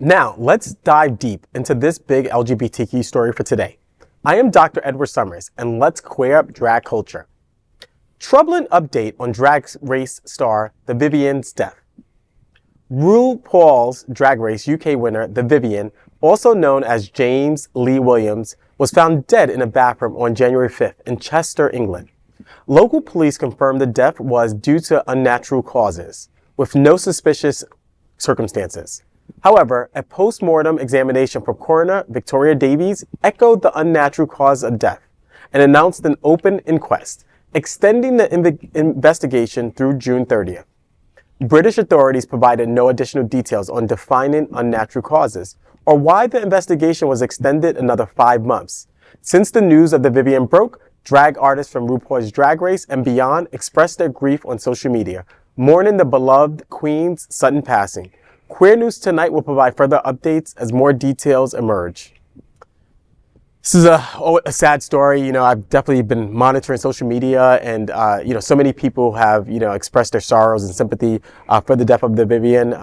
Now, let's dive deep into this big LGBTQ story for today. I am Dr. Edward Summers, and let's queer up drag culture. Troubling update on Drag Race star the Vivienne's death. RuPaul's Drag Race UK winner, the Vivienne, also known as James Lee Williams, was found dead in a bathroom on January 5th in Chester, England. Local police confirmed the death was due to unnatural causes, with no suspicious circumstances. However, a post-mortem examination from coroner Victoria Davies echoed the unnatural cause of death and announced an open inquest, extending the investigation through June 30th. British authorities provided no additional details on defining unnatural causes or why the investigation was extended another 5 months. Since the news of the Vivienne broke, drag artists from RuPaul's Drag Race and beyond expressed their grief on social media, mourning the beloved queen's sudden passing. Queer News Tonight will provide further updates as more details emerge. This is a sad story. I've definitely been monitoring social media, and so many people have expressed their sorrows and sympathy for the death of the Vivienne.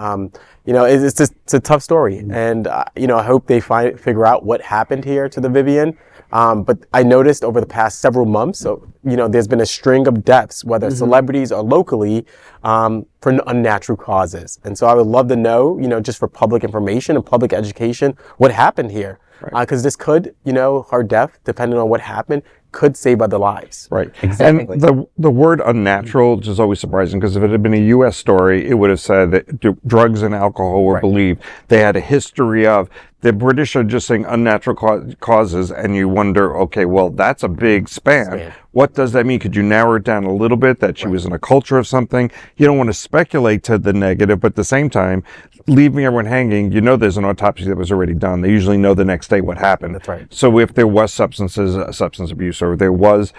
It's a tough story, and I hope they figure out what happened here to the Vivienne. But I noticed over the past several months, there's been a string of deaths, whether celebrities or locally, for unnatural causes. And so I would love to know, just for public information and public education, what happened here. Because this could, her death, depending on what happened, could save other lives. Right. Exactly. And the word unnatural is always surprising, because if it had been a U.S. story, it would have said that drugs and alcohol were believed. They had a history of. The British are just saying unnatural causes, and you wonder, okay, well, that's a big span. What does that mean? Could you narrow it down a little bit, that she was in a culture of something? You don't want to speculate to the negative, but at the same time, leaving everyone hanging, there's an autopsy that was already done. They usually know the next day what happened. That's right. So if there was substance abuse, or there was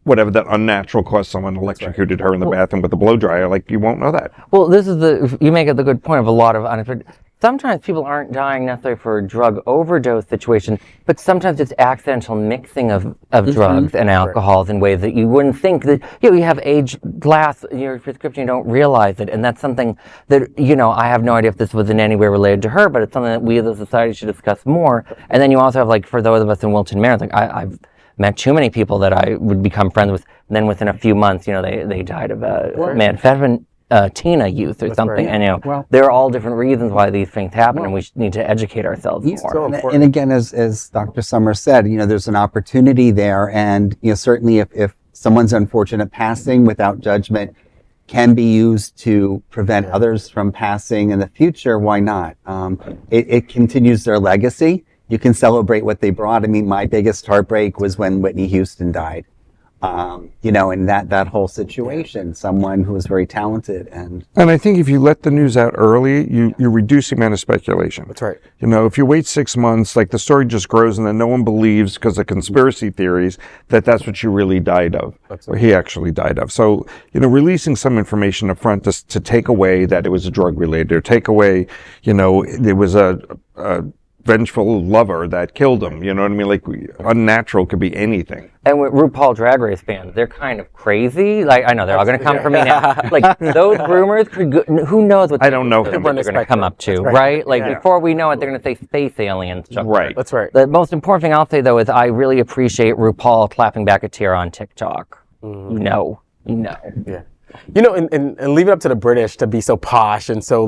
whatever that unnatural cause, someone electrocuted her in the bathroom with a blow dryer, you won't know that. Well, you make the good point of a lot of unexpected. Sometimes people aren't dying necessarily for a drug overdose situation, but sometimes it's accidental mixing of drugs and alcohols in ways that you wouldn't think that, you have aged glass in your prescription, you don't realize it. And that's something that, I have no idea if this was in any way related to her, but it's something that we as a society should discuss more. And then you also have, for those of us in Wilton Manor, I've met too many people that I would become friends with, and then within a few months, they died of methamphetamine. Tina youth or something, and there are all different reasons why these things happen, and we need to educate ourselves more. And again, as Dr. Summers said, there's an opportunity there, and certainly if someone's unfortunate passing without judgment can be used to prevent others from passing in the future, why not? It continues their legacy. You can celebrate what they brought. I mean, my biggest heartbreak was when Whitney Houston died. In that whole situation, someone who was very talented. And I think if you let the news out early, you reduce the amount of speculation. That's right. If you wait 6 months, the story just grows, and then no one believes, because of conspiracy theories, that's what she really died of, or he actually died of. So, releasing some information up front to take away that it was a drug related, or take away, there was a vengeful lover that killed him. You know what I mean? Unnatural could be anything. And with RuPaul Drag Race fans, they're kind of crazy. I know they're all going to come for me now. Those rumors could go, who knows what I don't know they're going to come up to, right? Before we know it, they're going to say space aliens. Right. That's right. The most important thing I'll say, though, is I really appreciate RuPaul clapping back at Tara on TikTok. Yeah. And leave it up to the British to be so posh and so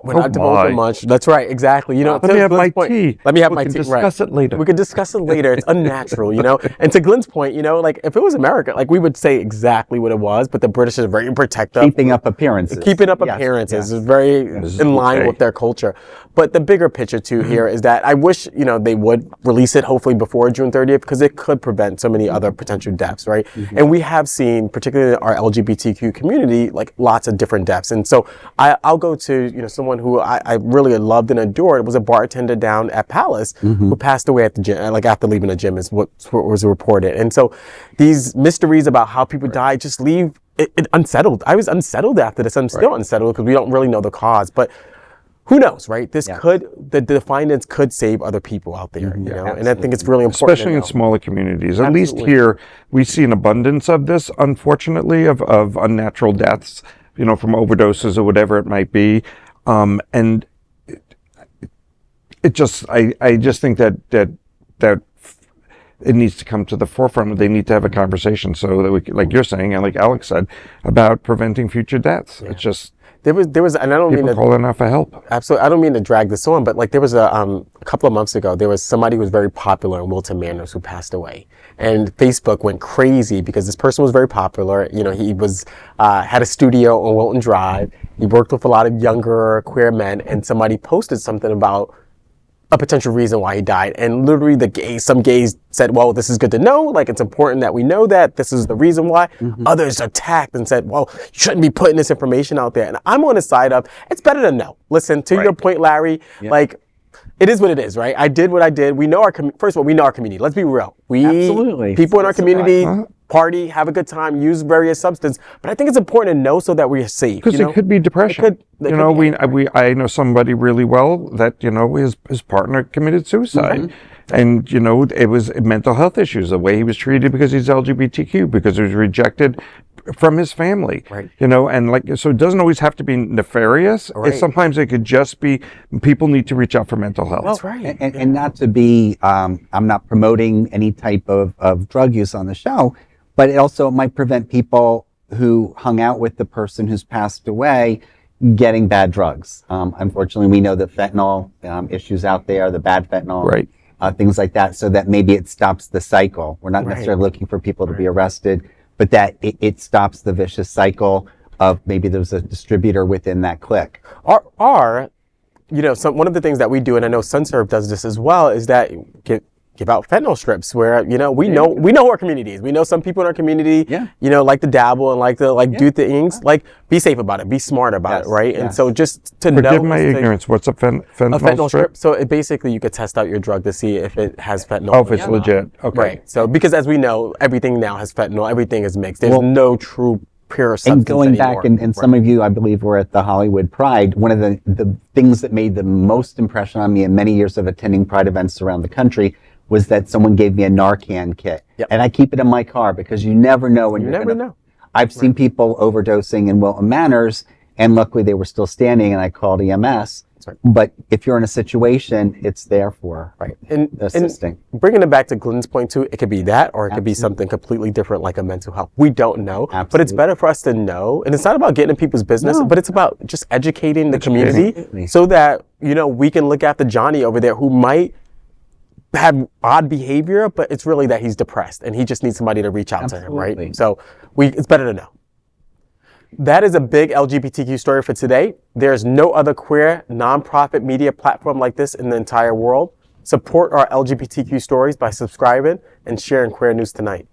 we're not divulging much. That's right, exactly. Let me have my tea. Let me have my tea. We can discuss it later. We could discuss it later. It's unnatural, And to Glenn's point, if it was America, we would say exactly what it was, but the British are very protective. Keeping up appearances. Is very in line with their culture. But the bigger picture too here is that I wish, they would release it hopefully before June 30th, because it could prevent so many other potential deaths, right? And we have seen, particularly in our LGBTQ community, lots of different deaths. And so I'll go to, someone who I really loved and adored. It was a bartender down at Palace who passed away at the gym, after leaving the gym is what was reported. And so these mysteries about how people die just leave it unsettled. I was unsettled after this. I'm still unsettled because we don't really know the cause, but who knows, right? The findings could save other people out there, and I think it's really important. Especially in smaller communities. At least here, we see an abundance of this, unfortunately, of unnatural deaths, from overdoses or whatever it might be. And I just think that it needs to come to the forefront. They need to have a conversation so that we, like you're saying, and like Alex said, about preventing future deaths. It's just there was, and I don't mean people to calling out for help. absolutely. I don't mean to drag this on, but like there was a couple of months ago, there was somebody who was very popular in Wilton Manors who passed away, and Facebook went crazy because this person was very popular. You know, he was had a studio on Wilton Drive. He worked with a lot of younger queer men, and somebody posted something about a potential reason why he died. And literally some gays said, well, this is good to know. Like, it's important that we know that this is the reason why. Others attacked and said, well, you shouldn't be putting this information out there. And I'm on the side of, it's better to know. Listen, to your point, Larry, like, it is what it is, right? I did what I did. We know first of all, we know our community. Let's be real. Absolutely. People in our community party, have a good time, use various substances. But I think it's important to know so that we're safe. Because it could be depression. I know somebody really well that, his partner committed suicide. And, it was mental health issues, the way he was treated because he's LGBTQ, because he was rejected from his family. Right. And so it doesn't always have to be nefarious. Right. Sometimes it could just be people need to reach out for mental health. That's right. And not to be, I'm not promoting any type of drug use on the show, but it also might prevent people who hung out with the person who's passed away getting bad drugs. Unfortunately, we know the fentanyl issues out there, the bad fentanyl, Right. Things like that, so that maybe it stops the cycle. We're not necessarily looking for people to be arrested, but that it stops the vicious cycle of maybe there's a distributor within that clique. One of the things that we do, and I know SunServe does this as well, is that give out fentanyl strips where, we know our communities. We know some people in our community, like to dabble and like to do things. Like, be safe about it. Be smart about it, right? And so just to know. Forgive my ignorance. What's a fentanyl strip? So basically you could test out your drug to see if it has fentanyl. Oh, if it's legit. Okay. Right. So because as we know, everything now has fentanyl. Everything is mixed. There's no true pure substance and going anymore. back, and some of you, I believe, were at the Hollywood Pride. One of the things that made the most impression on me in many years of attending Pride events around the country was that someone gave me a Narcan kit. And I keep it in my car because you never know when you're never know. I've seen people overdosing in Wilton Manors, and luckily they were still standing, and I called EMS. But if you're in a situation, it's there for assisting. And bringing it back to Glenn's point too, it could be that, or it could be something completely different like a mental health. We don't know, but it's better for us to know. And it's not about getting in people's business, but it's about just educating the community so that, we can look after Johnny over there who might have odd behavior, but it's really that he's depressed and he just needs somebody to reach out to him, right? So it's better to know. That is a big LGBTQ story for today. There's no other queer nonprofit media platform like this in the entire world. Support our LGBTQ stories by subscribing and sharing Queer News Tonight.